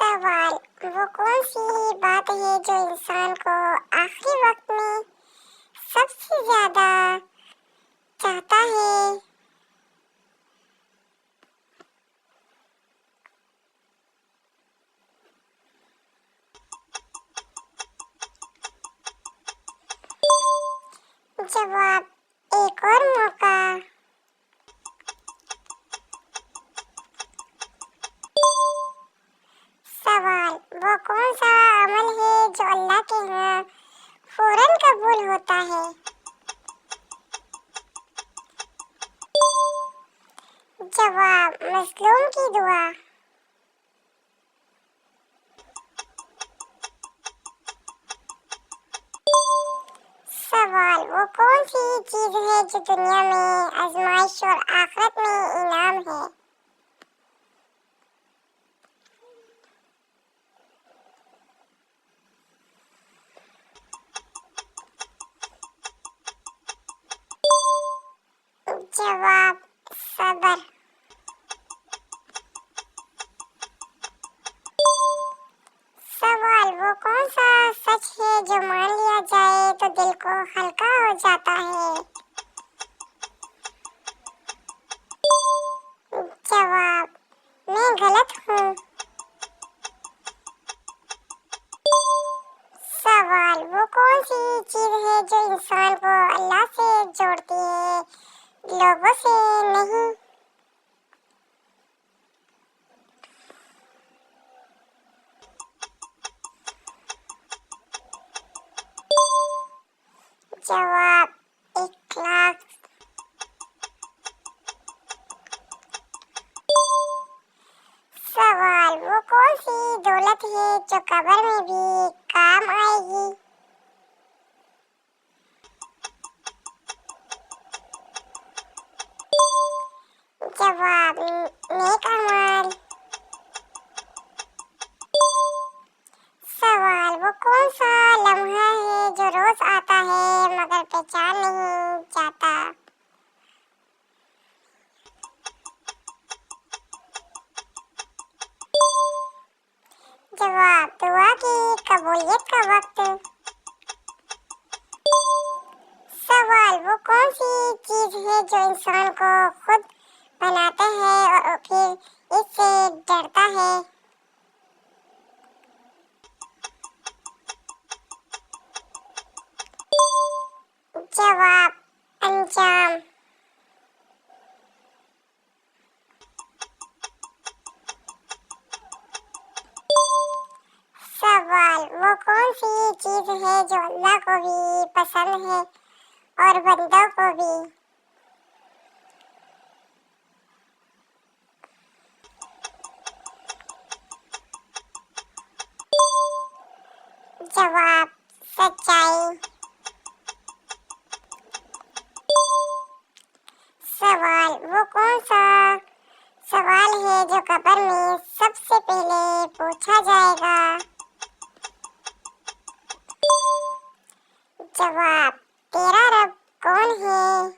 सवाल, वो कौन सी बात है जो इंसान को आखिरी वक्त में सबसे ज्यादा चाहता है? जवाब, एक और मौका। सवाल, वो कौन सा अमल है जो अल्लाह के यहाँ फौरन कबूल होता है? जवाब, मज़लूम की दुआ। सवाल, वो कौन सी चीज है जो दुनिया में आजमाइश और आखिरत में इनाम है? जवाब, सब्र। सवाल, वो कौन सा सच है जो मान लिया जाए तो दिल को हल्का हो जाता है? जवाब, मैं गलत हूँ। सवाल, वो कौन सी चीज है जो इंसान को अल्लाह से जोड़ती है, लोगों से नहीं? जवाब, इखलास। सवाल, वो कौन सी दौलत है जो कब्र में भी काम आएगी? जवाब, नेक अमल। सवाल, वो कौन सा लम्हा है जो रोज आता है मगर पहचान नहीं जाता? जवाब, दुआ की कबूलियत का वक्त। सवाल, वो कौन सी चीज है जो इंसान को खुद बनाता है और फिर इससे डरता है? जवाब, अंजाम। सवाल, वो कौन सी चीज है जो अल्लाह को भी पसंद है और बंदों को भी? जवाब, सच्चाई। सवाल, वो कौन सा सवाल है जो कब्र में सबसे पहले पूछा जाएगा? जवाब, तेरा रब कौन है?